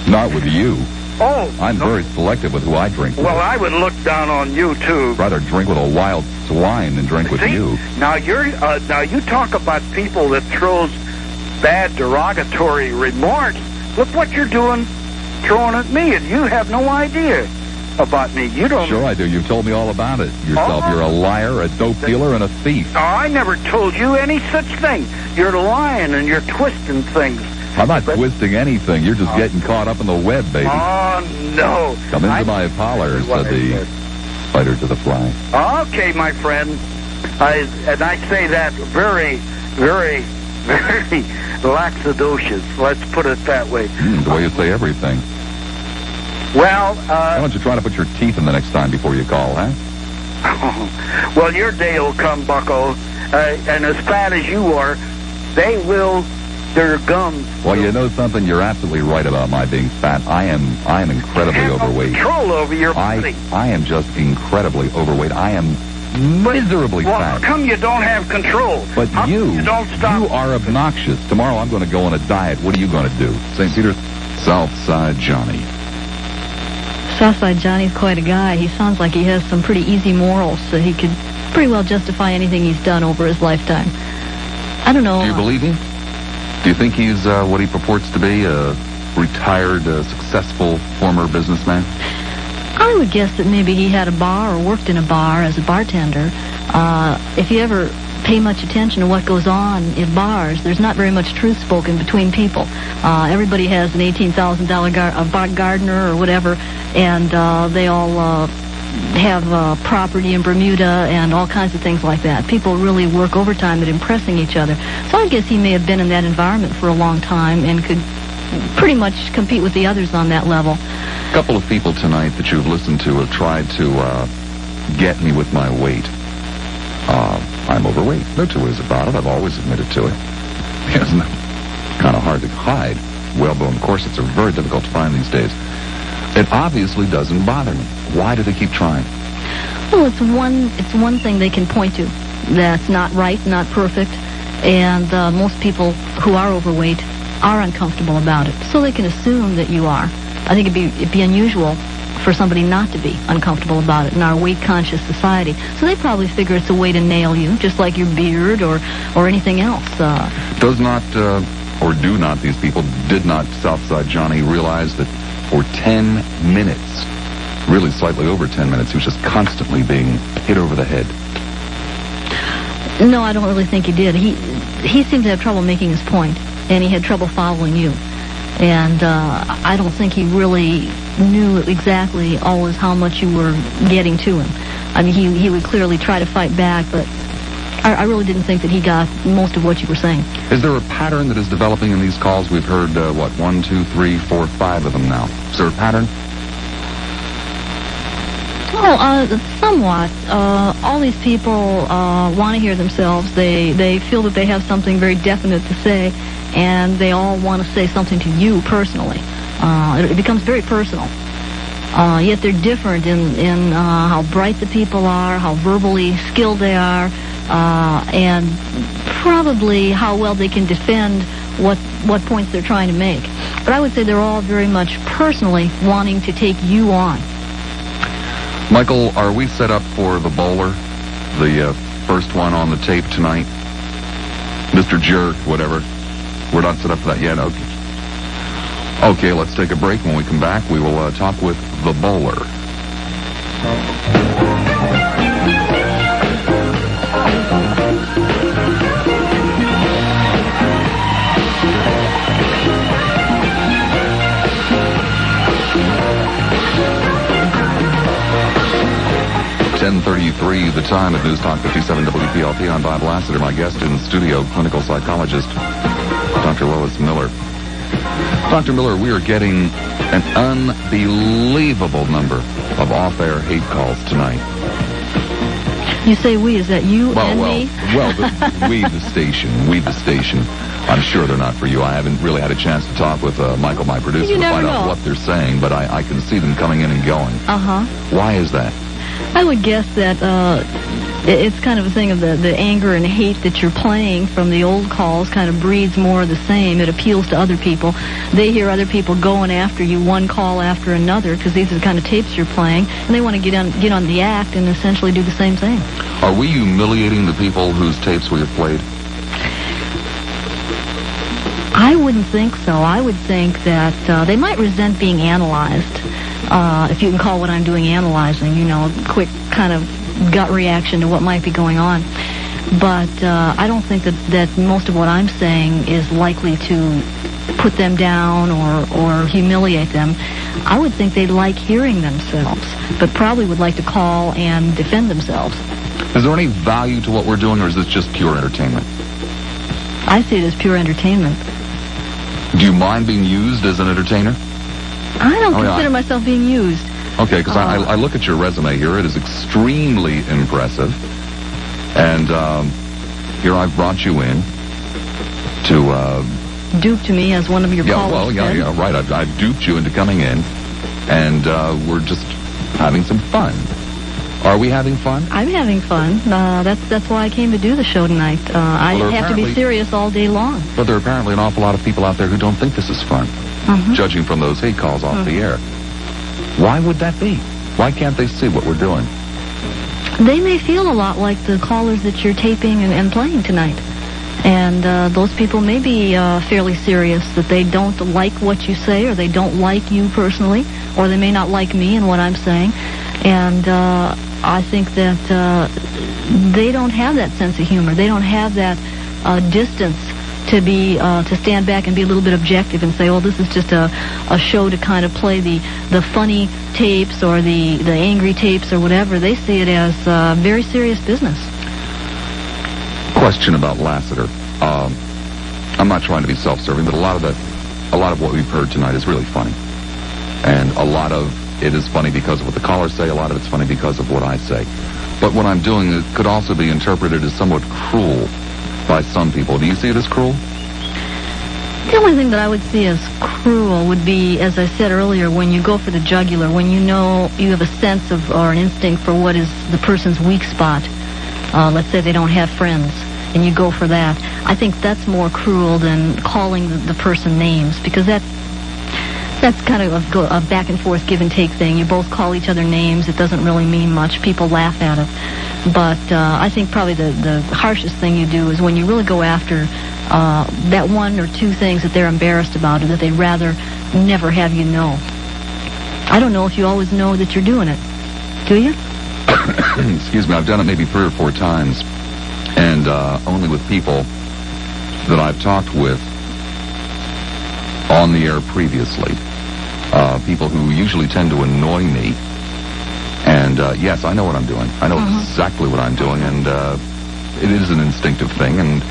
Not with you. Oh, I'm very selective with who I drink with. Well, I would look down on you too. Rather drink with a wild swine than drink with you. Now you talk about people that throws bad derogatory remarks. Look what you're doing, throwing at me, and you have no idea about me. You don't. Sure I do. You've told me all about it yourself. You're a liar, a dope dealer, and a thief. Oh, I never told you any such thing. You're lying and you're twisting things. I'm not twisting anything. You're just getting caught up in the web, baby. Oh, no. Come into my parlor, said the spider to the fly. Okay, my friend. I say that very, very, very laxadocious. Let's put it that way. The way you say everything. Well, why don't you try to put your teeth in the next time before you call, huh? Well, your day will come, bucko. And as fat as you are, they will... Their gums. Well, you know something? You're absolutely right about my being fat. I am incredibly overweight. Control over your body. I am just incredibly overweight. I am miserably fat. Well, how come you don't have control? But you don't stop. You are obnoxious. Tomorrow I'm going to go on a diet. What are you going to do? St. Peter, Southside Johnny. Southside Johnny's quite a guy. He sounds like he has some pretty easy morals, so he could pretty well justify anything he's done over his lifetime. I don't know. Do you believe him? Do you think he's what he purports to be, a retired, successful former businessman? I would guess that maybe he had a bar or worked in a bar as a bartender. If you ever pay much attention to what goes on in bars, there's not very much truth spoken between people. Everybody has an $18,000 gardener or whatever, and they all have property in Bermuda and all kinds of things like that. People really work overtime at impressing each other. So I guess he may have been in that environment for a long time and could pretty much compete with the others on that level. A couple of people tonight that you've listened to have tried to get me with my weight. I'm overweight. No two ways about it. I've always admitted to it. It's kind of hard to hide. Whalebone corsets are very difficult to find these days. It obviously doesn't bother me. Why do they keep trying? Well, it's one thing they can point to that's not right, not perfect, and most people who are overweight are uncomfortable about it, so they can assume that you are. I think it'd be unusual for somebody not to be uncomfortable about it in our weight-conscious society. So they probably figure it's a way to nail you, just like your beard or anything else. Does not, or do not, these people, did not Southside Johnny realize that for 10 minutes, really slightly over 10 minutes, he was just constantly being hit over the head? No, I don't really think he did. He seemed to have trouble making his point, and he had trouble following you. And I don't think he really knew exactly always how much you were getting to him. I mean, he would clearly try to fight back, but I really didn't think that he got most of what you were saying. Is there a pattern that is developing in these calls? We've heard, 1, 2, 3, 4, 5 of them now. Is there a pattern? Somewhat. All these people want to hear themselves. They feel that they have something very definite to say, and they all want to say something to you personally. It becomes very personal. Yet they're different in how bright the people are, how verbally skilled they are, and probably how well they can defend what points they're trying to make. But I would say they're all very much personally wanting to take you on. Michael, are we set up for the bowler? The first one on the tape tonight? Mr. Jerk, whatever. We're not set up for that yet? Okay. Okay, let's take a break. When we come back, we will talk with the bowler. 10:33, the time at News Talk 57 WPLP. I'm Bob Lassiter. My guest in the studio, clinical psychologist Dr. Lois Mueller. Dr. Mueller, we are getting an unbelievable number of off-air hate calls tonight. You say we, is that you and me? We, the station. I'm sure they're not for you. I haven't really had a chance to talk with Michael, my producer, to find out what they're saying, but I can see them coming in and going. Uh-huh. Why is that? I would guess that it's kind of a thing of the anger and hate that you're playing from the old calls kind of breeds more of the same. It appeals to other people. They hear other people going after you one call after another because these are the kind of tapes you're playing, and they want to get on the act and essentially do the same thing. Are we humiliating the people whose tapes we have played? I wouldn't think so. I would think that they might resent being analyzed. If you can call what I'm doing analyzing, a quick kind of gut reaction to what might be going on. But I don't think that most of what I'm saying is likely to put them down or humiliate them. I would think they'd like hearing themselves, but probably would like to call and defend themselves. Is there any value to what we're doing, or is this just pure entertainment? I see it as pure entertainment. Do you mind being used as an entertainer? I don't consider myself being used. Okay, because I look at your resume here. It is extremely impressive. And here I've brought you in to... duped me as one of your callers. Yeah, right. I've duped you into coming in, and we're just having some fun. Are we having fun? I'm having fun. That's why I came to do the show tonight. I have to be serious all day long. But there are apparently an awful lot of people out there who don't think this is fun, judging from those hate calls off the air. Why would that be? Why can't they see what we're doing? They may feel a lot like the callers that you're taping and playing tonight. And those people may be fairly serious, that they don't like what you say, or they don't like you personally, or they may not like me and what I'm saying. And I think that they don't have that sense of humor. They don't have that distance to stand back and be a little bit objective and say, well, this is just a show to kind of play the funny tapes or the angry tapes or whatever. They see it as very serious business. Question about Lassiter. I'm not trying to be self-serving, but a lot of what we've heard tonight is really funny. And a lot of it is funny because of what the callers say. A lot of it's funny because of what I say. But what I'm doing it could also be interpreted as somewhat cruel by some people. Do you see it as cruel? The only thing that I would see as cruel would be, as I said earlier, when you go for the jugular, when you know you have a sense of or an instinct for what is the person's weak spot. Let's say they don't have friends, and you go for that. I think that's more cruel than calling the person names, because that's kind of a back and forth give and take thing. You both call each other names. It doesn't really mean much. People laugh at it. But I think probably the harshest thing you do is when you really go after that one or two things that they're embarrassed about or that they'd rather never have you know. I don't know if you always know that you're doing it. Do you? Excuse me. I've done it maybe 3 or 4 times. And only with people that I've talked with on the air previously. People who usually tend to annoy me. And yes, I know what I'm doing. I know exactly what I'm doing, and it is an instinctive thing. And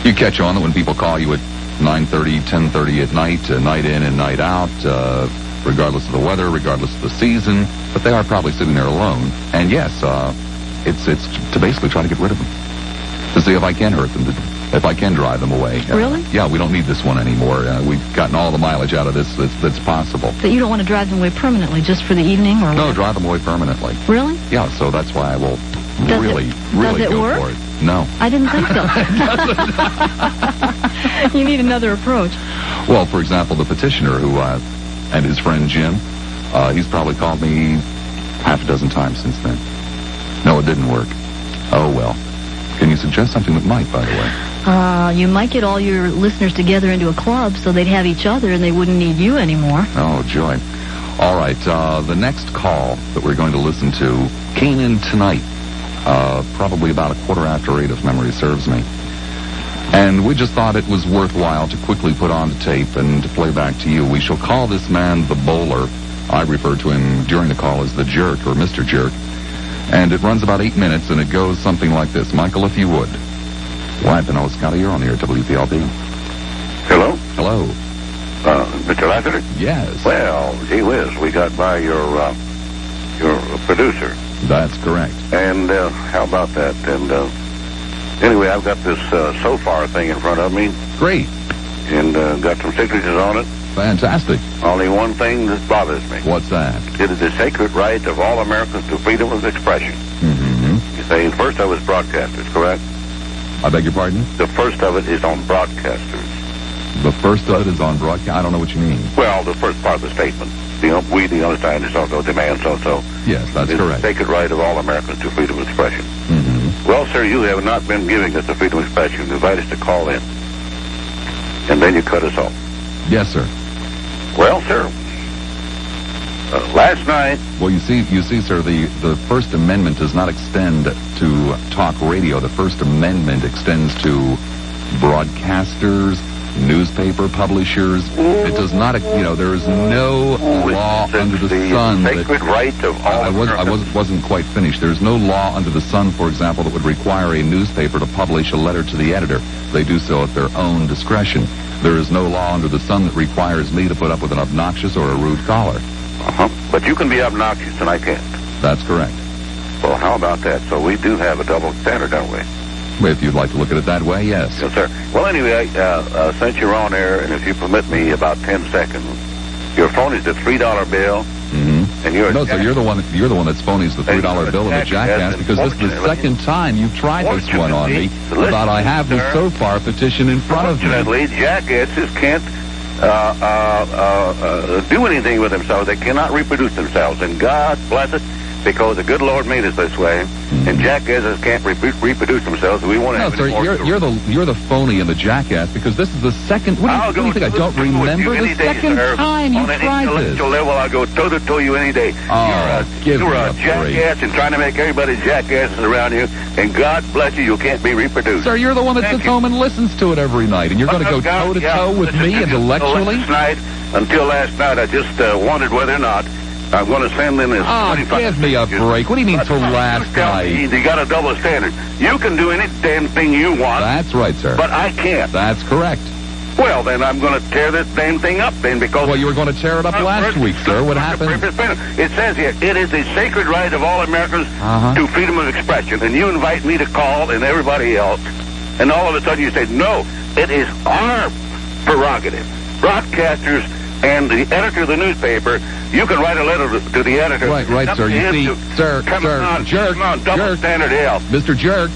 you catch on that when people call you at 9:30, 10:30 at night in and night out, regardless of the weather, regardless of the season. but they are probably sitting there alone. And yes, it's to basically try to get rid of them, to see if I can hurt them, if I can drive them away. Really? Yeah, we don't need this one anymore. We've gotten all the mileage out of this that's possible. But you don't want to drive them away permanently, just for the evening, or No, what? drive them away permanently. Really? Yeah, so that's why I will Does really it go work? for it. No. I didn't think so. You need another approach. Well, for example, the petitioner who and his friend Jim, he's probably called me half a dozen times since then. No, it didn't work. Oh, well. Can you suggest something that might, by the way? You might get all your listeners together into a club so they'd have each other and they wouldn't need you anymore. Oh, joy. All right, the next call that we're going to listen to came in tonight, probably about 8:15, if memory serves me. And we just thought it was worthwhile to quickly put on the tape and to play back to you. We shall call this man the Bowler. I refer to him during the call as the Jerk or Mr. Jerk. And it runs about 8 minutes, and it goes something like this. Michael, if you would. Live to Scotty, you're on the air, WPLD. Hello? Hello. Mr. Lassiter? Yes. Well, gee whiz, we got by your producer. That's correct. And how about that? And anyway, I've got this so far thing in front of me. Great. And got some signatures on it. Fantastic. Only one thing that bothers me. What's that? It is the sacred right of all Americans to freedom of expression. Mm-hmm. You say the first of it's broadcasters, correct? I beg your pardon? The first of it is on broadcasters. The first of it is on broadcast? I don't know what you mean. Well, the first part of the statement. We, the understand, is also demand so-so. Yes, that's It's correct. the sacred right of all Americans to freedom of expression. Mm-hmm. Well, sir, you have not been giving us the freedom of expression. You invite us to call in. And then you cut us off. Yes, sir. Well, sir, last night... Well, you see, sir, the First Amendment does not extend to talk radio. The First Amendment extends to broadcasters, newspaper publishers. It does not, there is no law under the sun. Sacred right of all I wasn't quite finished. There's no law under the sun, for example, that would require a newspaper to publish a letter to the editor. They do so at their own discretion. There is no law under the sun that requires me to put up with an obnoxious or a rude caller. Uh-huh. But you can be obnoxious and I can't. That's correct. Well, how about that? So we do have a double standard, don't we? If you'd like to look at it that way, yes. Yes, sir. Well, anyway, since you're on air, and if you permit me about 10 seconds, your phone is the $3 bill, Mm-hmm. and you're... No, sir, you're the one that's phonies the $3 bill of the jackass, because this is the second time you've tried this one on me about I have the so far petition in front of me. Fortunately, jackasses can't do anything with themselves. They cannot reproduce themselves, and God bless it, because the good Lord made us this way, and jackasses can't reproduce themselves. We want to have sir, you're the phony and the jackass, because this is the second. What do you think? I don't remember the second time you tried this. Level, I'll go toe-to-toe you any day. Oh, you're a jackass and trying to make everybody jackasses around you, and God bless you, you can't be reproduced. Sir, you're the one that sits home and listens to it every night, and you're going to go toe-to-toe with me intellectually? Until last night, I just wondered whether or not I'm going to send in this... Oh, give me a break. What do you mean till last night? You got a double standard. You can do any damn thing you want. That's right, sir. But I can't. That's correct. Well, then I'm going to tear this damn thing up then, because... Well, you were going to tear it up last week, sir. What happened? It says here, it is the sacred right of all Americans to freedom of expression. And you invite me to call and everybody else. And all of a sudden you say, no, it is our prerogative. Broadcasters and the editor of the newspaper, you can write a letter to the editor. Right, sir. You see, sir, Jerk, double standard hell. Mr. Jerk,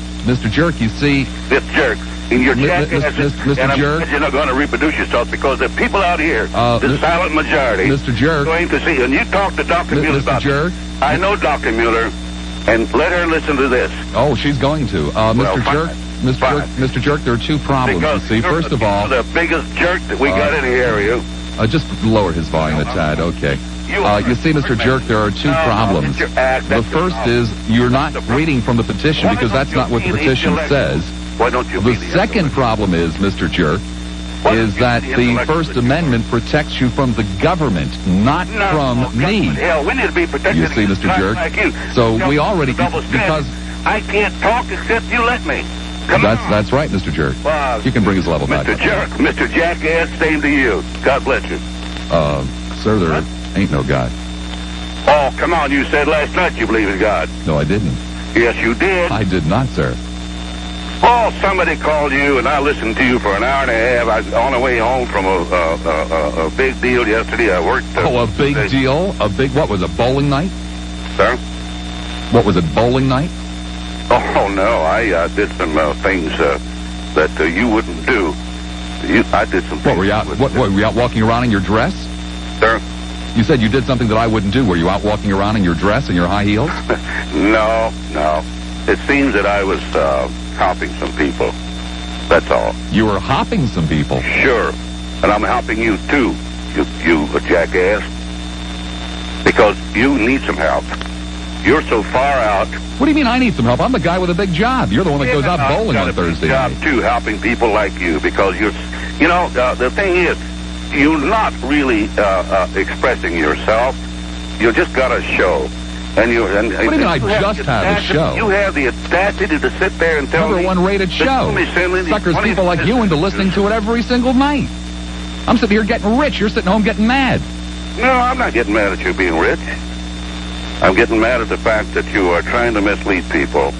you see... This jerk. And your jackasses, Mr. Jerk. You're not going to reproduce yourself, because the people out here, the silent majority... Mr. Jerk. ...going to see, and you talk to Dr. Mueller about Mr. Jerk. I know Dr. Mueller, and let her listen to this. Oh, she's going to. Mr. Jerk, there are two problems, because you see. First of all... the biggest jerk that we got in the area... just lower his volume a tad, okay. You see, Mr. Jerk, there are two problems. The first is you're not reading from the petition, because that's not what the petition says. Why don't you? The second problem is, Mr. Jerk, is that the First Amendment protects you from the government, not from me. Hell, we need to be protected. You see, Mr. Jerk? Like you. So we already, because... I can't talk except you let me. That's right, Mr. Jerk. You can bring his level back up. Mr. Jerk, Mr. Jackass, same to you. God bless you. Sir, there ain't no God. Oh, come on, you said last night you believe in God. No, I didn't. Yes, you did. I did not, sir. Oh, somebody called you, and I listened to you for an hour and a half. I was on the way home from a big deal yesterday. I worked... a big deal? What was it, bowling night? Sir? What was it, bowling night? Oh, no, I did some things that you wouldn't do. I did some things... What, were you out walking around in your dress? Sir? You said you did something that I wouldn't do. Were you out walking around in your dress and your high heels? No. It seems that I was helping some people. That's all. You were hopping some people? Sure. And I'm helping you, too, you jackass. Because you need some help. You're so far out. What do you mean I need some help? I'm the guy with a big job. You're the one that goes out bowling on Thursday night. Job, too, helping people like you. Because the thing is, you're not really expressing yourself. You just got a show. What do you mean I just have a show? You have the audacity to sit there and tell me... Number one rated show. Suckers people like you into listening to it every single night. I'm sitting here getting rich. You're sitting home getting mad. No, I'm not getting mad at you being rich. I'm getting mad at the fact that you are trying to mislead people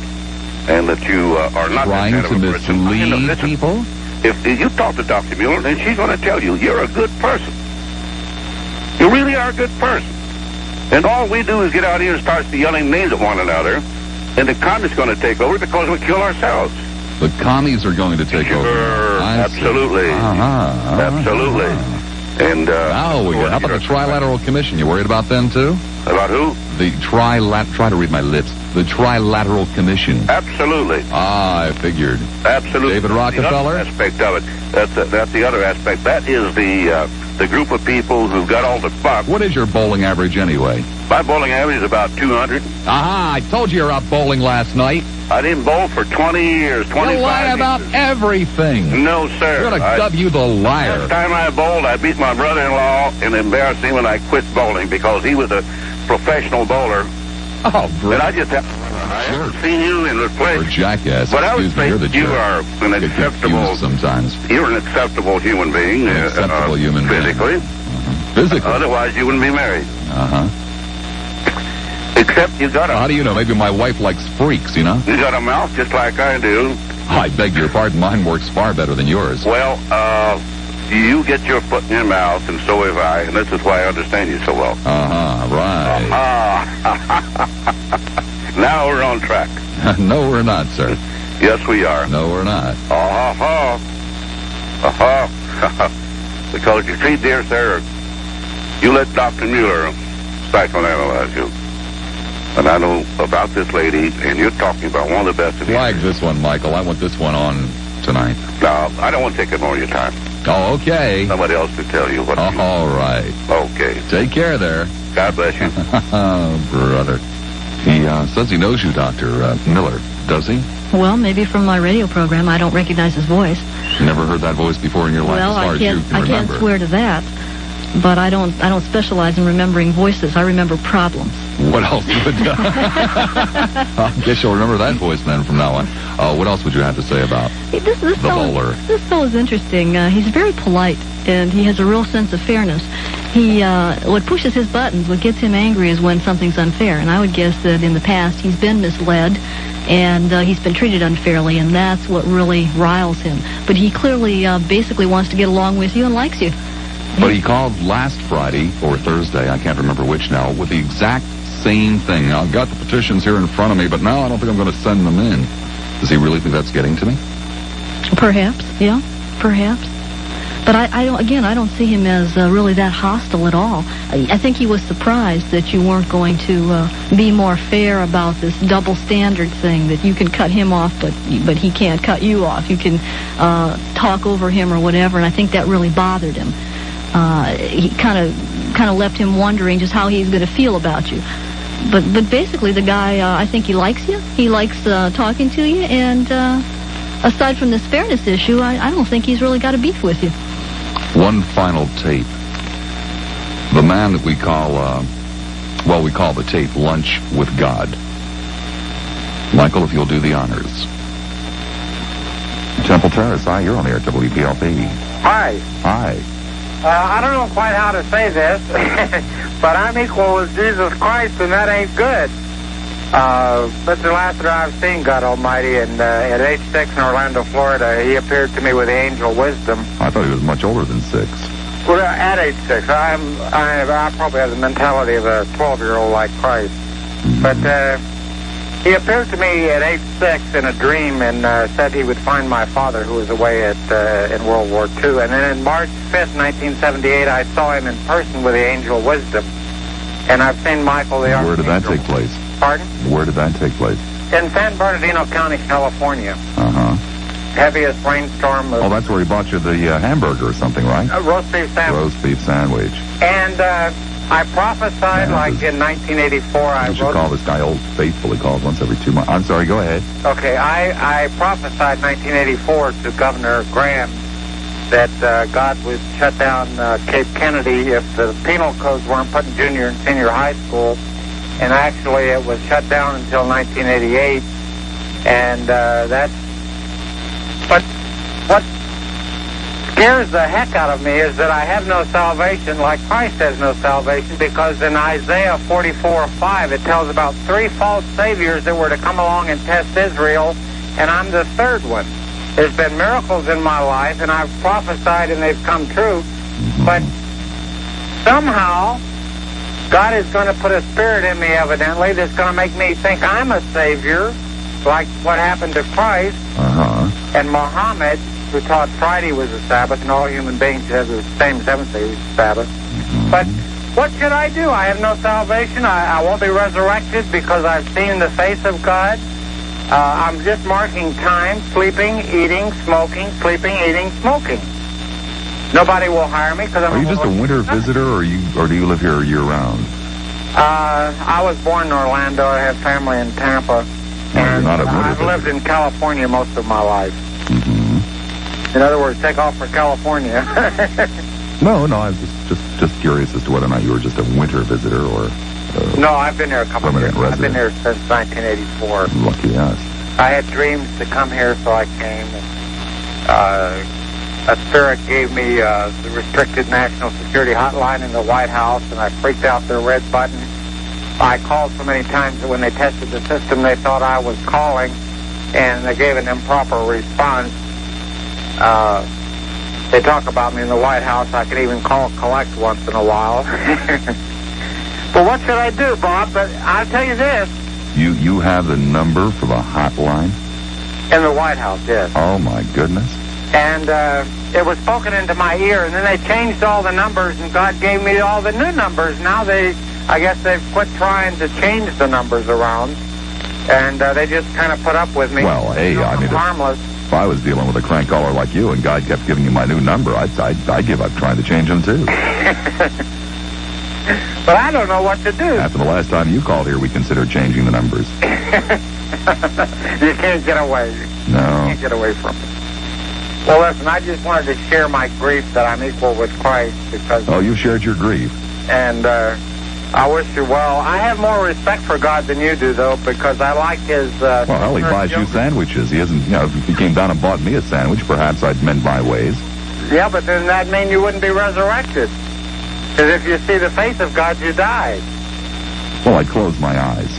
and that you are not... Trying to mislead people? If you talk to Dr. Mueller, then she's going to tell you you're a good person. You really are a good person. And all we do is get out here and start yelling names at one another, and the commies going to take over because we kill ourselves. The commies are going to take over. Absolutely. Absolutely. And how about the Trilateral Commission? You worried about them too? About who? The try to read my lips. The Trilateral Commission. Absolutely. I figured. Absolutely. David Rockefeller? The other aspect of it. That's the other aspect. That is the group of people who've got all the buck. What is your bowling average anyway? My bowling average is about 200. I told you were out bowling last night. I didn't bowl for 20 years, 25 years. You lie about everything. No, sir. You're going to dub you the liar. Last time I bowled, I beat my brother-in-law and embarrassed him when I quit bowling because he was a professional bowler. Oh, great. And I haven't seen you in the place. Or jackass. But I would say you are an acceptable... sometimes. You're an acceptable human being. An acceptable human being. Physically. Physically. Otherwise, you wouldn't be married. Except you got a... How do you know? Maybe my wife likes freaks, you know? You got a mouth just like I do. I beg your pardon. Mine works far better than yours. Well, you get your foot in your mouth, and so have I, and this is why I understand you so well. Right. Now we're on track. No, we're not, sir. Yes, we are. No, we're not. Because you see, dear sir, you let Dr. Mueller psychoanalyze you. And I know about this lady, and you're talking about one of the best of you. Flag this one, Michael. I want this one on tonight. No, I don't want to take up more of your time. Oh, okay. Somebody else to tell you what. All right. Okay. Take care there. God bless you. Oh, brother. He says he knows you, Dr. Miller. Does he? Well, maybe from my radio program. I don't recognize his voice. You never heard that voice before in your life, as far as you can remember. I can't swear to that. But I don't specialize in remembering voices. I remember problems. What else would... I guess you'll remember that voice then from now on. What else would you have to say about the bowler? This fellow's interesting. He's very polite, and he has a real sense of fairness. What pushes his buttons, what gets him angry is when something's unfair. And I would guess that in the past he's been misled, and he's been treated unfairly, and that's what really riles him. But he clearly basically wants to get along with you and likes you. But he called last Friday, or Thursday, I can't remember which now, with the exact same thing. I've got the petitions here in front of me, but now I don't think I'm going to send them in. Does he really think that's getting to me? Perhaps, yeah, perhaps. But I don't see him as really that hostile at all. I think he was surprised that you weren't going to be more fair about this double standard thing, that you can cut him off, but he can't cut you off. You can talk over him or whatever, and I think that really bothered him. He kind of left him wondering just how he's going to feel about you. But basically, the guy, I think he likes you. He likes talking to you, and aside from this fairness issue, I don't think he's really got a beef with you. One final tape. The man that we call, we call the tape Lunch with God. Michael, if you'll do the honors. Temple Terrace, hi, you're on the air at WPLP. Hi. Hi. I don't know quite how to say this, but I'm equal with Jesus Christ, and that ain't good. Mr. Lassiter, I've seen God Almighty, and at age 6 in Orlando, Florida, he appeared to me with the angel wisdom. I thought he was much older than 6. Well, at age 6, I probably have the mentality of a 12-year-old like Christ. Mm-hmm. But he appeared to me at age 6 in a dream and said he would find my father, who was away in World War II. And then on March 5th, 1978, I saw him in person with the angel wisdom. And I've seen Michael the Archangel. Where did that take place? Pardon? Where did that take place? In San Bernardino County, California. Uh-huh. Heaviest rainstorm. Oh, that's where he bought you the hamburger or something, right? Roast beef sandwich. Roast beef sandwich. And I prophesied, in 1984. I should call this guy Old Faithful. He calls once every 2 months. I'm sorry, go ahead. Okay, I prophesied 1984 to Governor Graham that God would shut down Cape Kennedy if the penal codes weren't put in junior and senior high school. And actually, it was shut down until 1988. And but what scares the heck out of me is that I have no salvation like Christ has no salvation, because in Isaiah 44:5 it tells about 3 false saviors that were to come along and test Israel, and I'm the 3rd one. There's been miracles in my life, and I've prophesied and they've come true, but somehow God is going to put a spirit in me, evidently, that's going to make me think I'm a savior, like what happened to Christ. And Muhammad, who taught Friday was a Sabbath, and all human beings have the same seventh-day Sabbath. But what should I do? I have no salvation. I won't be resurrected because I've seen the face of God. I'm just marking time, sleeping, eating, smoking, sleeping, eating, smoking. Nobody will hire me because I'm. Are you just a winter visitor, or do you live here year-round? I was born in Orlando. I have family in Tampa. You're not a winter I've visitor. lived in California most of my life. In other words, take off for California. No, I was just curious as to whether or not you were just a winter visitor or... No, I've been here a couple of years. Resident. I've been here since 1984. Lucky us. I had dreams to come here, so I came. And, a spirit gave me the restricted national security hotline in the White House, and I freaked out their red button. I called so many times that when they tested the system, they thought I was calling, and they gave an improper response. They talk about me in the White House. I can even call collect once in a while. But what should I do, Bob? But I'll tell you this. You have the number for the hotline? In the White House, yes. Oh, my goodness. And it was spoken into my ear, and then they changed all the numbers, and God gave me all the new numbers. Now I guess they've quit trying to change the numbers around, and they just kind of put up with me. Well, hey, I mean, harmless. If I was dealing with a crank caller like you and God kept giving you my new number, I'd give up trying to change them, too. But I don't know what to do. After the last time you called here, we considered changing the numbers. You can't get away. No. You can't get away from it. Well, listen, I just wanted to share my grief that I'm equal with Christ because... Oh, you shared your grief. And I wish you well. I have more respect for God than you do, though, because I like his... well, he buys you sandwiches. He isn't, if he came down and bought me a sandwich, perhaps I'd mend my ways. Yeah, but then that'd mean you wouldn't be resurrected. Because if you see the face of God, you die. Well, I'd close my eyes.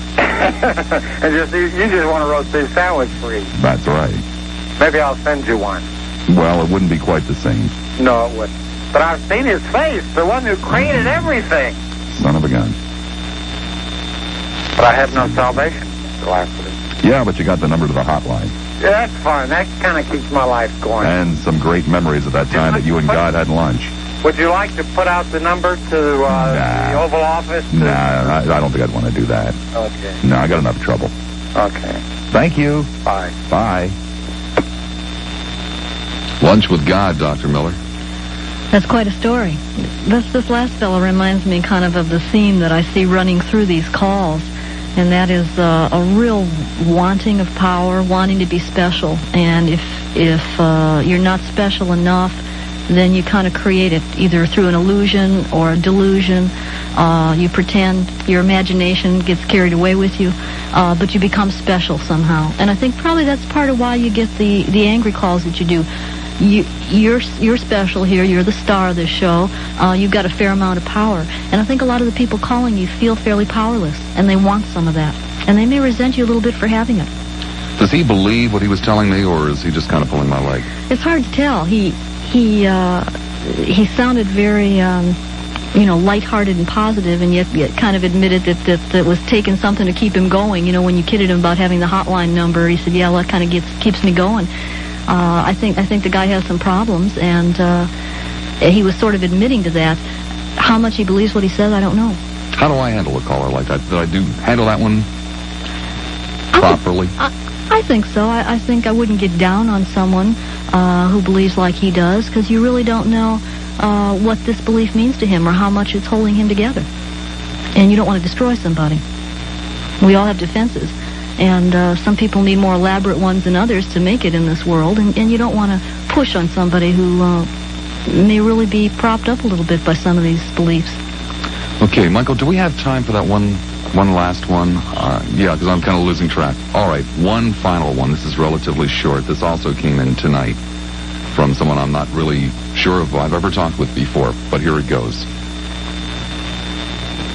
And you just want a roast beef sandwich free. That's right. Maybe I'll send you one. Well, it wouldn't be quite the same. No, it wouldn't. But I've seen his face, the one who created everything. Son of a gun. But I have no salvation, Mr. Lassiter. Yeah, but you got the number to the hotline. Yeah, that's fine. That kind of keeps my life going. And some great memories of that time that you and God had lunch. Would you like to put out the number to the Oval Office? Nah, I don't think I'd want to do that. Okay. No, I got enough trouble. Okay. Thank you. Bye. Bye. Lunch with God, Dr. Miller. That's quite a story. This last fellow reminds me kind of the theme that I see running through these calls, and that is a real wanting of power, wanting to be special. And if you're not special enough, then you kind of create it either through an illusion or a delusion. You pretend, your imagination gets carried away with you, but you become special somehow. And I think probably that's part of why you get the angry calls that you do. you're special here. You're the star of this show. You've got a fair amount of power. And I think a lot of the people calling you feel fairly powerless, and they want some of that. And they may resent you a little bit for having it. Does he believe what he was telling me, or is he just kind of pulling my leg? It's hard to tell. He sounded very, lighthearted and positive, and yet kind of admitted that it was taking something to keep him going. When you kidded him about having the hotline number, he said, "Yeah, well, that kind of keeps me going." I think the guy has some problems, and he was sort of admitting to that. How much he believes what he says, I don't know. How do I handle a caller like that? Did I handle that one properly? I think so. I think I wouldn't get down on someone who believes like he does, because you really don't know what this belief means to him or how much it's holding him together. And you don't want to destroy somebody. We all have defenses. And some people need more elaborate ones than others to make it in this world. And you don't want to push on somebody who may really be propped up a little bit by some of these beliefs. Okay, Michael, do we have time for that one last one? Yeah, because I'm kind of losing track. All right, one final one. This is relatively short. This also came in tonight from someone I'm not really sure if I've ever talked with before, but here it goes.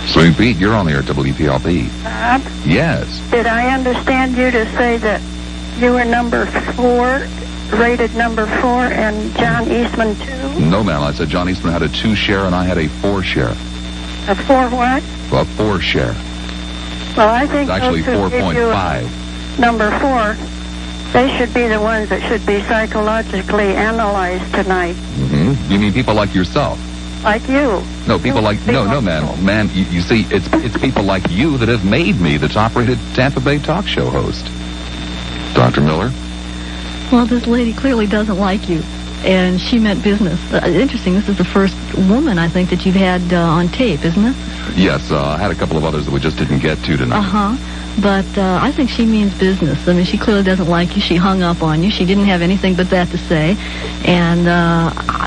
Swing Pete, you're on the air at WPLP. Bob? Yes. Did I understand you to say that you were number 4, rated number 4, and John Eastman 2? No, ma'am. I said John Eastman had a 2 share and I had a 4 share. A 4 what? A 4 share. Well, I think it's actually 4.5. Number 4, they should be the ones that should be psychologically analyzed tonight. Mm-hmm. You mean people like yourself? Like you. No, people like... No, ma'am. Ma'am, you see, it's people like you that have made me the top-rated Tampa Bay talk show host. Dr. Miller? Well, this lady clearly doesn't like you, and she meant business. Interesting, this is the first woman, I think, that you've had on tape, isn't it? Yes, I had a couple of others that we just didn't get to tonight. Uh-huh. But I think she means business. I mean, she clearly doesn't like you. She hung up on you. She didn't have anything but that to say. And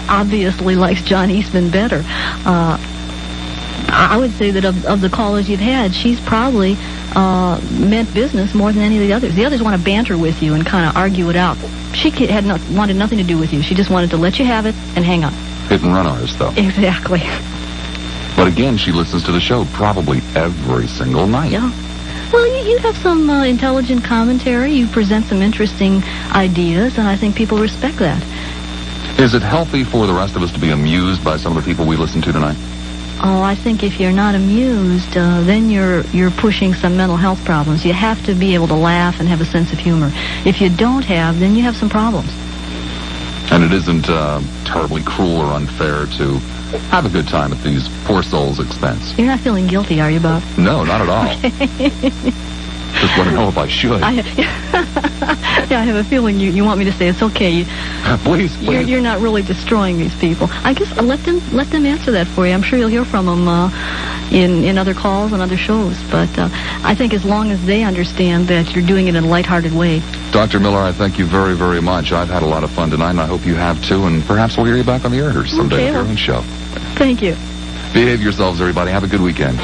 obviously likes John Eastman better. I would say that of the callers you've had, she's probably meant business more than any of the others. The others want to banter with you and kind of argue it out. She wanted nothing to do with you. She just wanted to let you have it and hang up. Hit and run ours, though. Exactly. But again, she listens to the show probably every single night. Yeah. Well, you have some intelligent commentary. You present some interesting ideas, and I think people respect that. Is it healthy for the rest of us to be amused by some of the people we listen to tonight? Oh, I think if you're not amused, then you're pushing some mental health problems. You have to be able to laugh and have a sense of humor. If you don't have, then you have some problems. And it isn't terribly cruel or unfair to have a good time at these poor souls' expense. You're not feeling guilty, are you, Bob? No, not at all. Just want to know if I should. Yeah, I have a feeling you want me to say it's okay. Please. You're not really destroying these people. I guess let them answer that for you. I'm sure you'll hear from them in other calls and other shows. But I think as long as they understand that you're doing it in a lighthearted way. Dr. Miller, I thank you very, very much. I've had a lot of fun tonight, and I hope you have too. And perhaps we'll hear you back on the air someday with your own show. Thank you. Behave yourselves, everybody. Have a good weekend.